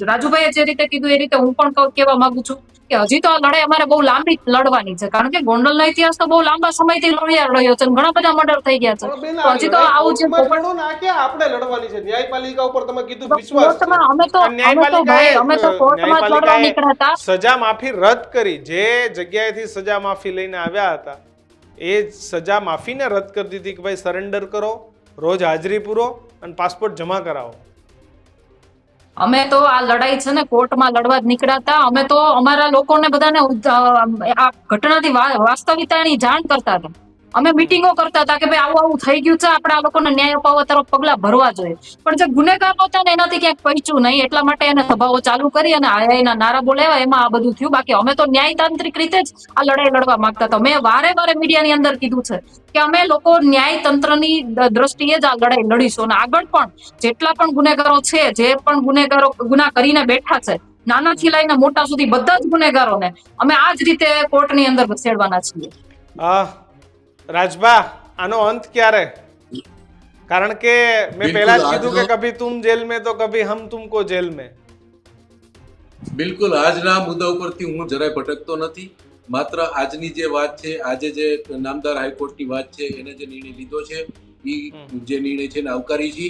રાજુભાઈએ જે રીતે કીધું એ રીતે હું પણ કહેવા માંગુ છું કે હજી તો આ લડાઈ અમારે બહુ લાંબી લડવાની છે, કારણ કે ગોંડલનો ઇતિહાસ તો બહુ લાંબા સમયથી રહ્યો છે, ઘણા બધા મર્ડર થઈ ગયા છે. હજી તો આવું જે આપણે લડવાની છે ન્યાયપાલિકા ઉપર, તમે કીધું વિશ્વાસ છે. અમે તો કોર્ટમાં લડવા નીકળ્યા હતા. સજા માફી રદ કરી, જે જગ્યાએથી સજા માફી લઈને આવ્યા હતા એ સજા માફીને રદ કરી દીધી કે ભાઈ સરેન્ડર કરો, રોજ હાજરી પૂરો અને પાસપોર્ટ જમા કરાવો. અમે તો આ લડાઈ છે ને કોર્ટમાં લડવા જ નીકળ્યા હતા. અમે તો અમારા લોકોને બધાને આ ઘટનાથી વાસ્તવિકતાની જાણ કરતા હતા. અમે મિટિંગો કરતા હતા કે ભાઈ આવું થઈ ગયું છે, આપણે આ લોકોને ન્યાય અપાવવા તરફ પગલા ભરવા જોઈએ. પણ જે ગુનેગારો હતા ને એનાથી ક્યાંક પહોંચ્યું નહીં, એટલા માટે એને સભાઓ ચાલુ કરી અને આયાના નારા બોલાવ્યા, એમાં આ બધું થયું. બાકી અમે તો ન્યાયતાંત્રિક રીતે જ આ લડાઈ લડવા માંગતા હતા. મેં વારે મીડિયાની અંદર કીધું છે કે અમે લોકો ન્યાયતંત્રની દ્રષ્ટિએ જ આ લડાઈ લડીશું અને આગળ પણ જેટલા પણ ગુનેગારો છે, જે પણ ગુનેગારો ગુના કરીને બેઠા છે, નાનાથી લઈને મોટા સુધી બધા જ ગુનેગારોને અમે આ જ રીતે કોર્ટની અંદર ઘસેડવાના છીએ. રાજભા, આનો અંત ક્યારે? કારણ કે મેં પહેલા જ કીધું કે કભી તુમ જેલ में તો કભી હમ તુમકો જેલ में. બિલકુલ આજના મુદ્દા ઉપરથી હું જરાય ભટકતો નથી. માત્ર આજની જે વાત છે, આજે જે નામદાર હાઈકોર્ટની વાત છે, એને જે નિર્ણય લીધો છે એ જે નિર્ણય છે એને આવકારી છે.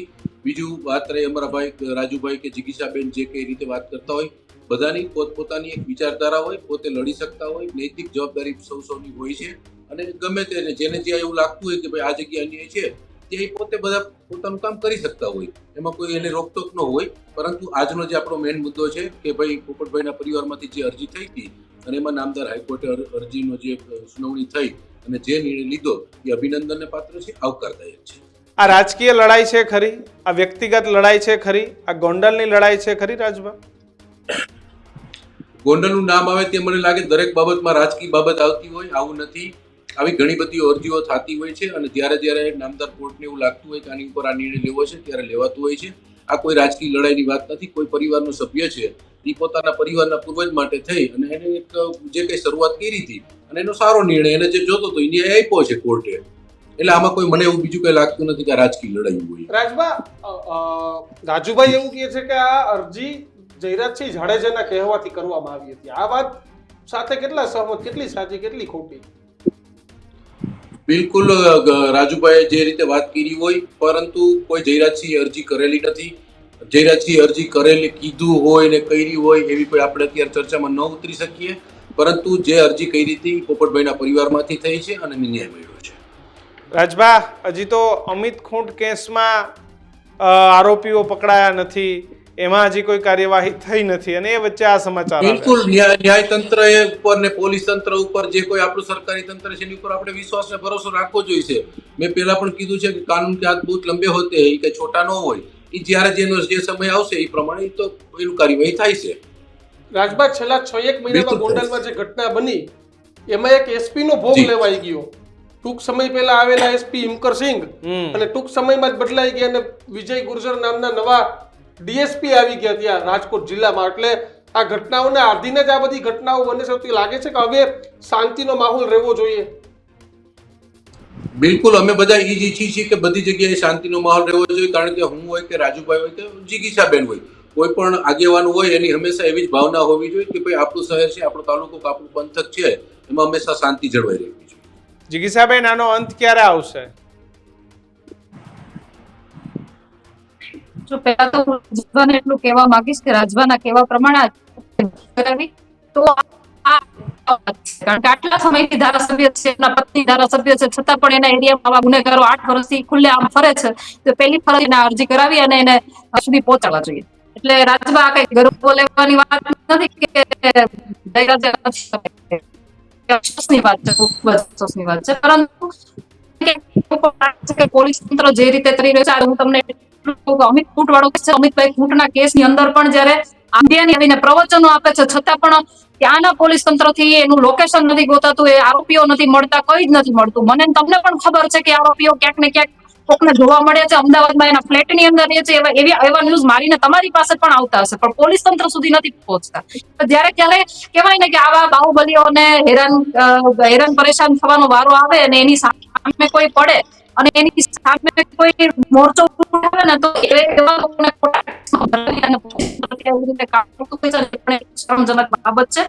બીજું વાત રહી અમારા ભાઈ રાજુભાઈ કે જિગીશાબેન જે કઈ રીતે વાત કરતા હોય, બધાની પોતપોતાની એક વિચારધારા હોય, પોતે લડી શકતા હોય, નૈતિક જવાબદારી સૌની હોય છે. અને ગમે તેને જેને જ્યાં એવું લાગતું હોય કે ભાઈ આ જગ્યા અન્યાય છે, તે પોતે બધા પોતાનું કામ કરી શકતા હોય, એમાં કોઈ એને રોકટોક ન હોય. પરંતુ આજનો જે આપણો મેઇન મુદ્દો છે કે ભાઈ પોપટભાઈના પરિવારમાંથી જે અરજી થઈ હતી અને એમાં નામદાર હાઈકોર્ટે અરજીનો જે સુનાવણી થઈ અને જે નિર્ણય લીધો એ અભિનંદનને પાત્ર છે, આવકારદાયક છે. આ રાજકીય લડાઈ છે ખરી? આ વ્યક્તિગત લડાઈ છે ખરી? આ ગોંડલની લડાઈ છે ખરી? રાજભા, ગોંડલનું નામ આવે તે મને લાગે દરેક બાબતમાં રાજકીય બાબત આવતી હોય, આવું નથી. આવી ઘણી બધી અરજીઓ થતી હોય છે અને જ્યારે નામદાર કોર્ટને એવું લાગતું હોય કે આની ઉપર આ નિર્ણય લેવો છે ત્યારે લેવાતું હોય છે. આ કોઈ રાજકીય લડાઈની વાત નથી. કોઈ પરિવારનો સભ્ય છે એ પોતાના પરિવારના પૂર્વજ માટે થઈ અને એને એક જે કઈ શરૂઆત કરી હતી અને એનો સારો નિર્ણય એને જે જોતો હતો એ ન્યાય આપ્યો છે કોર્ટે. એટલે આમાં કોઈ મને એવું બીજું કઈ લાગતું નથી કે આ રાજકીય લડાઈ હોય. રાજભા, રાજુભાઈ એવું કહે છે કે આ અરજી જયરાજસિંહ જાડેજાના કહેવાથી કરવામાં આવી હતી. આ વાત સાથે કેટલા સહમત, કેટલી સાચી, કેટલી ખોટી? બિલકુલ રાજુભાઈએ જે રીતે વાત કરી હોય, પરંતુ કોઈ જયરાજસિંહ અરજી કરેલી નથી. જયરાજસિંહ અરજી કરેલી કીધું હોય ને કરી હોય એવી કોઈ આપણે અત્યારે ચર્ચામાં ન ઉતરી શકીએ. પરંતુ જે અરજી કરી હતી પોપટભાઈના પરિવારમાંથી થઈ છે અને ન્યાય મળ્યો છે. રાજભા, હજી તો અમિત ખૂંટ કેસમાં આરોપીઓ પકડાયા નથી, એમાં હજી કોઈ કાર્યવાહી થઈ નથી અને એ વચ્ચે આ સમાચાર. બિલકુલ ન્યાયતંત્ર ઉપર ને પોલીસ તંત્ર ઉપર જે કોઈ આપણું સરકારી તંત્ર છે એની ઉપર આપણે વિશ્વાસ ને ભરોસો રાખવો જોઈએ. મેં પહેલા પણ કીધું છે કે કાનૂન કે હાથ બહુ લંબે હોતે એ કે છોટા ન હોય. એ જ્યારે જેનો જે સમય આવશે એ પ્રમાણે તો એનું કાર્યવાહી થાય છે. રાજભાઈ છેલ્લા 6-1 મહિનામાં બિલકુલ. ગોંડલમાં જે ઘટના બની એમાં એક એસપી નો ભોગ જી. લેવાઈ ગયો. ટૂંક સમય પહેલા આવેલા એસપી હિમકરસિંહ અને ટૂંક સમયમાં જ બદલાઈ ગયા અને વિજય ગુર્જર નામના નવા ડીએસપી આવી ગયા ત્યાં રાજકોટ જિલ્લામાં. એટલે આ ઘટનાઓને આધીને જ આ બધી ઘટનાઓ બને છે. તો લાગે છે કે હવે શાંતિનો માહોલ રહેવો જોઈએ. બિલકુલ, અમે બધા એ જ ઈચ્છીએ છીએ કે બધી જગ્યાએ શાંતિનો માહોલ રહેવો જોઈએ. કારણ કે હું હોય કે રાજુભાઈ હોય કે જિગીશાબેન હોય, કોઈ પણ આગેવાન હોય એની હંમેશા એવી જ ભાવના હોવી જોઈએ કે ભાઈ આપણું શહેર છે, આપણો તાલુકો કે આપણું પંથક છે, એમાં હંમેશા શાંતિ જળવાઈ રહેવી જોઈએ. જિગીશાબેન, આનો અંત ક્યારે આવશે? જો પહેલા તો હું રાજભાને એટલું કહેવા માંગીશ કે રાજભાના કહેવા પ્રમાણે આ કરાવી તો કારણ કે આટલા સમયથી ધારાસભ્ય છે, એના પત્ની ધારાસભ્ય છે, છતાં પણ એના એરિયામાં આવા ગુનેગારો 8 વર્ષથી ખુલ્લે આમ ફરે છે. તો પહેલી ફરજ એને અરજી કરાવી અને એને સુધી પહોંચાડવા જોઈએ. એટલે રાજભા આ કઈ ગર્વ લેવાની વાત નથી કે અફસોસની વાત છે, ખૂબ જ અફસોસની વાત છે. પરંતુ પોલીસ તંત્ર જે રીતે કરી રહ્યું છે, હું તમને અમિત કૂટ વાળો કેસ છે, અમિતભાઈ કૂટના કેસની અંદર પણ જયારે આંબિયાની આવીને પ્રવચનો આપે છે, છતાં પણ ત્યાંના પોલીસ તંત્રથી એનું લોકેશન નથી ગોતાતું, એ આરોપીઓ નથી મળતા, કઈ જ નથી મળતું. મને તમને પણ ખબર છે કે આરોપીઓ ક્યાંક ને ક્યાંક કોકને જોવા મળે છે, અમદાવાદમાં એના ફ્લેટની અંદર રહે છે, એવા ન્યૂઝ મારીને તમારી પાસે પણ આવતા હશે, પણ પોલીસ તંત્ર સુધી નથી પહોંચતા. જ્યારે ક્યારે કહેવાય ને કે આવા બાહુબલીઓને હેરાન પરેશાન થવાનો વારો આવે અને એની સામે કોઈ પડે અને એની સામે કોઈ મોરચો ઉઠાવે ને તો એવા લોકોને શરમજનક બાબત છે.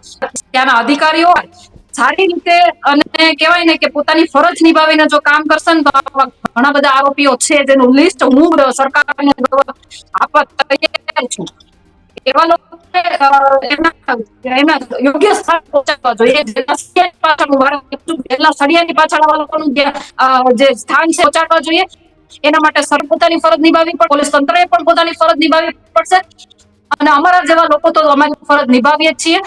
ત્યાંના અધિકારીઓ સારી રીતે અને કહેવાય ને કે પોતાની ફરજ નિભાવીને જો કામ કરશે ને તો ઘણા બધા આરોપીઓ છે જેનું લિસ્ટ હું સરકારને આપવા તૈયાર છું. એવા લોકો એના યોગ્ય સ્થાન પહોંચાડવા જોઈએ. જેટલા સળિયાની પાછળ આવા લોકોનું જે સ્થાન છે પહોંચાડવા જોઈએ. એના માટે સર પોતાની ફરજ નિભાવવી પડે, પોલીસ તંત્રએ પણ પોતાની ફરજ નિભાવવી પડશે અને અમારા જેવા લોકો તો અમારી ફરજ નિભાવીએ જ છીએ.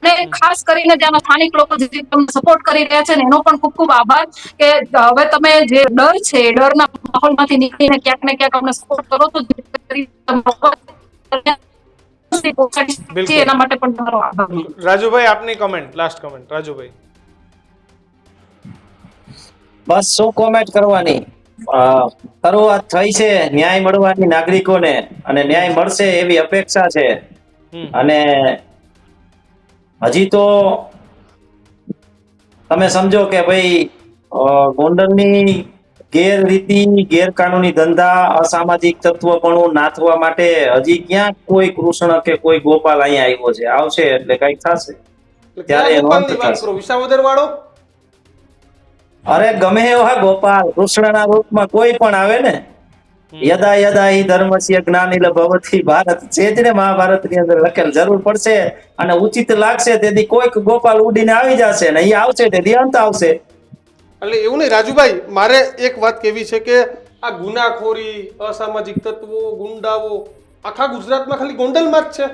અને ખાસ કરીને ત્યાંના સ્થાનિક લોકો જે તમને સપોર્ટ કરી રહ્યા છે ને એનો પણ ખૂબ ખૂબ આભાર કે હવે તમે જે ડર છે એ ડરના માહોલમાંથી નીકળીને ક્યાંક ને ક્યાંક અમને સપોર્ટ કરો તો એના માટે પણ તમારો આભાર. રાજુભાઈ, આપની કમેન્ટ, લાસ્ટ કમેન્ટ. રાજુભાઈ, બસ શું કોમેન્ટ કરવાની, શરૂઆત થઈ છે ન્યાય મળવાની નાગરિકોને અને ન્યાય મળશે એવી અપેક્ષા છે. અને હજી તો તમે સમજો કે ભાઈ ગોંડલની ગેરરીતિ, ગેરકાનૂની ધંધા, અસામાજિક તત્વપણું નાથવા માટે હજી ક્યાંક કોઈ કૃષ્ણ કે કોઈ ગોપાલ અહીંયા આવ્યો છે. આવશે એટલે કઈક થશે, ત્યારે એનો અંત થશે. વિસાવદર વાળો અરે ગમે એવા ગોપાલ કૃષ્ણના રૂપમાં કોઈ પણ આવે ને, યદા યદા હિ ધર્મસ્ય જ્ઞાનિલ ભવતિ, ભારત છે જ ને મહાભારતની અંદર લખેલ. જરૂર પડશે અને ઉચિત લાગશે તેથી કોઈક ગોપાલ ઉડીને આવી જશે ને એ આવશે તેથી અંત આવશે. એટલે એવું નહીં રાજુભાઈ, મારે એક વાત કહેવી છે કે આ ગુનાખોરી, અસામાજિક તત્વો, ગુંડાઓ આખા ગુજરાતમાં ખાલી ગોંડલમાં જ છે,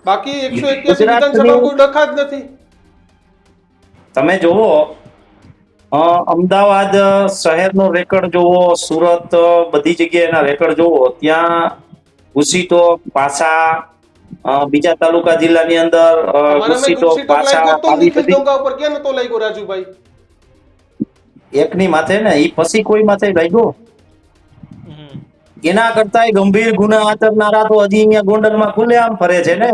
બાકી 181 વિધાનસભા કોઈ ડખા જ નથી. તમે જોવો અમદાવાદ શહેરનો રેકર્ડ જોવો, સુરત, બધી જગ્યાએના રેકર્ડ જોવો, ત્યાં ઘુસીટો, પાછા બીજા તાલુકા જિલ્લાની અંદર ઘુસીટો, પાછા આવી બધી ઉપર ક્યાં નતો લાગ્યો રાજુભાઈ? એકની માથે ને ઈ પછી કોઈ માથે લાગ્યો? એના કરતા ગંભીર ગુના આચરનારા તો હજી અહીંયા ગોંડલમાં ખુલ્લેઆમ ફરે છે ને,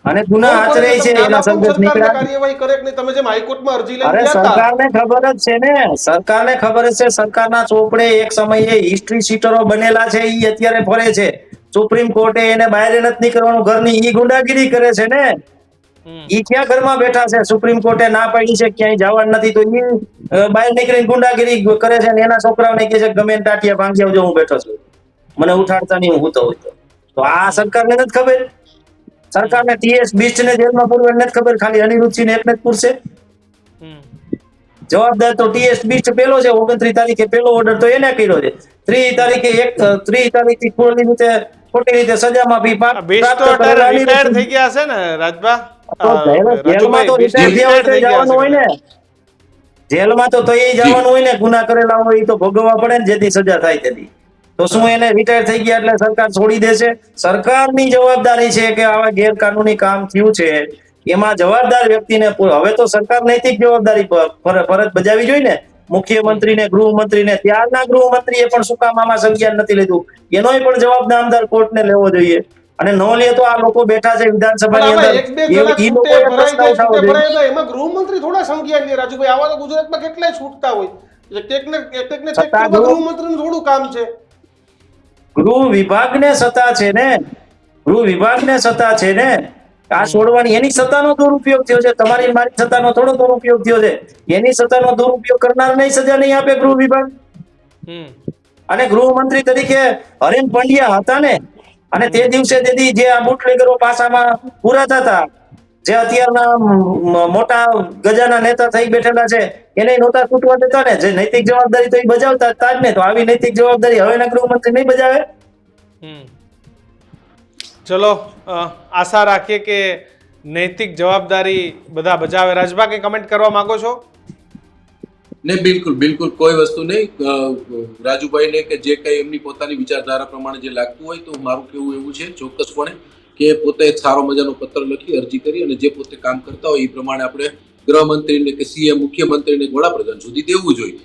અને ગુના આચરે છે એના સંદેશ નીકળ્યા. કાર્યવાહી કરે કે નહીં? તમે જેમ હાઈકોર્ટમાં અરજી લઈને અરે ગયા હતા, સરકારને ખબર જ છે ને, સરકારને ખબર જ છે. સરકારના ચોપડે એક સમયે હિસ્ટ્રી શીટરો બનેલા છે, ઈ અત્યારે ફરે છે. સુપ્રીમ કોર્ટે એને બહાર નથી નીકળવાનું ઘરની, ઈ ગુંડાગીરી કરે છે ને. ઈ ક્યાં ઘરમાં બેઠા છે? સુપ્રીમ કોર્ટે ના પાડી છે ક્યાંય જવાનું નથી તો ઈ બહાર નીકળીને ગુંડાગીરી કરે છે ને એના છોકરાઓને કહે છે ગમે ટાટિયા ભાંગી આવજો, હું બેઠો છું, મને ઉઠાડતા નહીં, હું તો હોય તો આ સરકારને નથી ખબર? સરકારને ટીએસ બીસ્ટને જેલમાં પૂરવાની નથી ખબર? ખાલી અનિરુદ્ધસિંહ એકને જ પૂરશે? જવાબદાર તો ટીએસ બીસ્ટ પેલો છે. 29 તારીખે પેલો ઓર્ડર તો એને કર્યો છે. 3 તારીખથી ખોટી રીતે સજામાં બી બેસ્ટ તો અત્યારે રિટાયર થઈ ગયા છે ને રાજભા? જેલમાં તો રિટાયર થયા હોય તો જવાનું હોય ને, જેલમાં તો એ જવાનું હોય ને, ગુના કરેલા હોય એ તો ભોગવવા પડે ને જેથી સજા થાય તેથી. તો શું એને રિટાયર થઈ ગયા એટલે સરકાર છોડી દેશે? સરકારની જવાબદારી છે કે આવા ગેરકાનૂની કામ થયું છે એમાં જવાબદાર વ્યક્તિને હવે તો સરકાર નૈતિક જવાબદારી ફરજ બજાવી જોઈએ ને, મુખ્યમંત્રીને, ગૃહમંત્રીને. ત્યારના ગૃહમંત્રીએ પણ શું કામ આમાં સંજ્ઞાન નથી લીધું? એનોય પણ જવાબ નામદાર કોર્ટને લેવો જોઈએ. અને ન લે તો આ લોકો બેઠા છે વિધાનસભાની અંદર, એક બે કલાક એ છૂટે લોકોએ ભરાઈ પ્રસ્તાવ જાય, ઉઠાવવો છૂટે જોઈએ. ભરાઈ જાય. એમાં ગૃહમંત્રી થોડા સંખ્યા લે રાજુભાઈ. આવા તો ગુજરાતમાં કેટલાય છૂટતા હોય. એક છતાં ગૃહમંત્રીનું થોડું કામ છે. ગૃહ વિભાગને સત્તા છે ને, ગૃહ વિભાગને સત્તા છે ને. આ છોડવાની એની સત્તાનો દુરુપયોગ થયો છે, તમારી મારી સત્તાનો થોડો દુરુપયોગ થયો છે. એની સત્તાનો દુરુપયોગ કરનાર નહીં સજા નહીં આપે ગૃહ વિભાગ. અને ગૃહમંત્રી તરીકે હરેન પંડ્યા હતા ને, અને તે દિવસે તેથી જે આ બુટલેગરો પાસામાં પુરાતા હતા, જે અત્યારના મોટા ગજાના નેતા થઈ બેઠેલા છે, એને નહોતા તૂટવા દેતા ને. જે નૈતિક જવાબદારી તો એ બજાવતા હતા જ ને. તો આવી નૈતિક જવાબદારી હવેના ગૃહમંત્રી નહીં બજાવે. ચલો આશા રાખીએ કે નૈતિક જવાબદારી બધા બજાવે. રાજભા કંઈ કમેન્ટ કરવા માંગો છો? નહીં, બિલકુલ બિલકુલ કોઈ વસ્તુ નહીં. રાજુભાઈને કે જે કંઈ એમની પોતાની વિચારધારા પ્રમાણે જે લાગતું હોય, તો મારું કેવું એવું છે ચોક્કસપણે કે પોતે એક સારો મજાનો પત્ર લખી, અરજી કરી અને જે પોતે કામ કરતા હોય એ પ્રમાણે આપણે ગૃહમંત્રીને કે સીએમ, મુખ્યમંત્રીને, વડાપ્રધાન સુધી દેવું જોઈએ,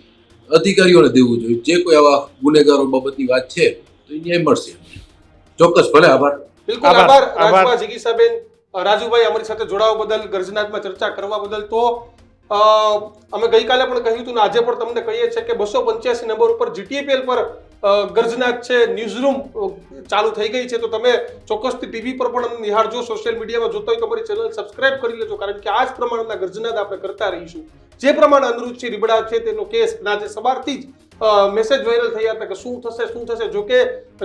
અધિકારીઓને દેવું જોઈએ. જે કોઈ આવા ગુનેગારો બાબતની વાત છે તો એ ન્યાય મળશે ચોક્કસ. ભલે, આભાર. બિલકુલ આભાર રાજભા, જિગીસાબેન, રાજુભાઈ અમારી સાથે જોડાવા બદલ, ગર્જનાત્મક ચર્ચા કરવા બદલ. તો અમે ગઈકાલે પણ કહ્યું હતું ને આજે પણ તમને કહીએ છીએ કે 285 નંબર ઉપર જીટીપીએલ પર ગર્જનાત છે, ન્યૂઝરૂમ ચાલુ થઈ ગઈ છે. તો તમે ચોક્કસથી ટીવી પર પણ અમને નિહાળજો, સોશિયલ મીડિયામાં જોતા હોય તો અમારી ચેનલ સબસ્ક્રાઇબ કરી લેજો, કારણ કે આ જ પ્રમાણના ગર્જનાત આપણે કરતા રહીશું. જે પ્રમાણે અનિરુદ્ધસિંહ રીબડા છે તેનો કેસ આજે સવારથી જ મેસેજ વાયરલ થયા હતા કે શું થશે. જો કે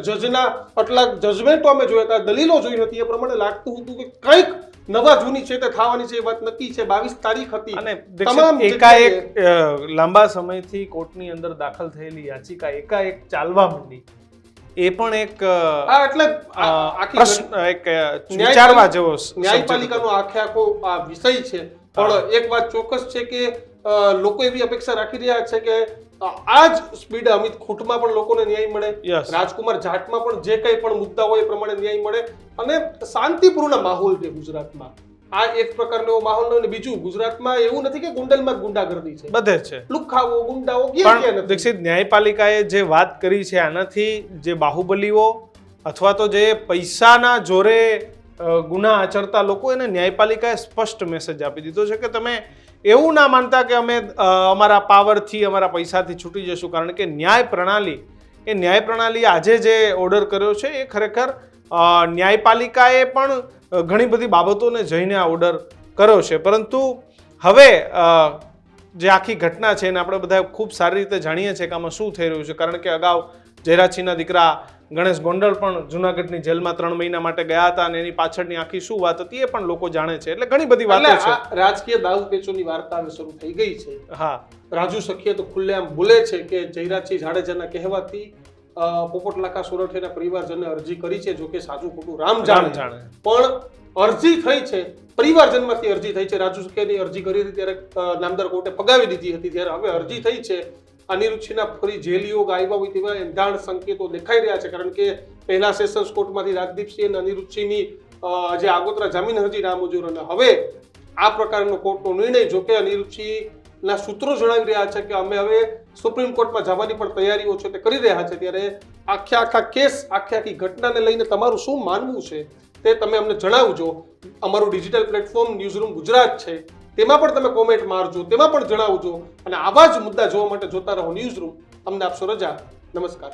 જજના આટલા જજમેન્ટો અમે જોયા હતા, દલીલો જોઈ હતી, એ પ્રમાણે લાગતું હતું કે કંઈક નવા જૂની છે તે થવાની છે. એ વાત નક્કી છે. 22 તારીખ હતી અને એકાએક લાંબા સમયથી કોર્ટની અંદર દાખલ થયેલી યાચિકા એકાએક ચાલવા માંડી. એ પણ એક એટલે પ્રશ્ન, એક વિચારવા જેવો ન્યાયપાલિકાનો આખો આ વિષય છે. પણ એક વાત ચોક્કસ છે કે લોકો એવી અપેક્ષા રાખી રહ્યા છે કે આ જ સ્પીડ અમિત ખૂંટમાં પણ લોકોને ન્યાય મળે, રાજકુમાર જાટમાં પણ જે કંઈ પણ મુદ્દા હોય એ પ્રમાણે ન્યાય મળે અને શાંતિપૂર્ણ માહોલ છે ગુજરાતમાં. આ એક પ્રકારનો માહોલ હોય. બીજું, ગુજરાતમાં એવું નથી કે ગુંડલમાં જ ગુંડાગર્દી છે, બધે છે લુખ્ખાઓ, ગુંડાઓ. પણ દીક્ષિત, ન્યાયપાલિકાએ જે વાત કરી છે આનાથી જે બાહુબલીઓ અથવા તો જે પૈસાના જોરે ગુના આચરતા લોકો, એને ન્યાયપાલિકાએ સ્પષ્ટ મેસેજ આપી દીધો છે કે તમે એવું ના માનતા કે અમે અમારા પાવરથી, અમારા પૈસાથી છૂટી જશું. કારણ કે ન્યાય પ્રણાલી આજે જે ઓર્ડર કર્યો છે એ ખરેખર ન્યાયપાલિકાએ પણ ઘણી બધી બાબતોને જઈને આ ઓર્ડર કર્યો છે. પરંતુ હવે જે આખી ઘટના છે એને આપણે બધા ખૂબ સારી રીતે જાણીએ છીએ કે આમાં શું થઈ રહ્યું છે. કારણ કે અગાઉ જયરાજસિંહના દીકરા ગણેશ ગોંડલ પણ જુનાગઢની જેલમાં 3 મહિના માટે ગયા હતા અને એની પાછળની આખી શું વાત હતી એ પણ લોકો જાણે છે. એટલે ઘણી બધી વાતો છે. રાજકીય દાવ પેચોની વાર્તા હવે શરૂ થઈ ગઈ છે. હા, રાજુ સખીએ તો ખુલ્લેઆમ બોલે છે કે જયરાજસિંહ જાડેજાના કહેવાથી પોપટ લાખા સોરઠિયાના પરિવારજને અરજી કરી છે. જો કે સાચું ખોટું રામ જાણે, પણ અરજી થઈ છે, પરિવારજનમાંથી અરજી થઈ છે. રાજુ સખીયાની અરજી કરી હતી ત્યારે નામદાર કોર્ટે ફગાવી દીધી હતી. ત્યારે હવે અરજી થઈ છે. અનિરુદ્ધસિંહના ફરી જેલ યોગ આવ્યા હોય તેવા એંધાણ સંકેતો દેખાઈ રહ્યા છે. કારણ કે પહેલા સેશન્સ કોર્ટમાંથી રાજદીપસિંહ અને અનિરુદ્ધસિંહની જે આગોતરા જામીન અરજી નામંજૂર, અને હવે આ પ્રકારનો કોર્ટનો નિર્ણય. જો કે અનિરુદ્ધસિંહના સૂત્રો જણાવી રહ્યા છે કે અમે હવે સુપ્રીમ કોર્ટમાં જવાની પણ તૈયારીઓ છે તે કરી રહ્યા છે. ત્યારે આખા કેસ, આખી ઘટનાને લઈને તમારું શું માનવું છે તે તમે અમને જણાવજો. અમારું ડિજિટલ પ્લેટફોર્મ ન્યૂઝરૂમ ગુજરાત છે, તેમાં પણ તમે કોમેન્ટ મારજો, તેમાં પણ જણાવજો. અને આવા જ મુદ્દા જોવા માટે જોતા રહો ન્યૂઝરૂમ. અમને આપશો રજા. નમસ્કાર.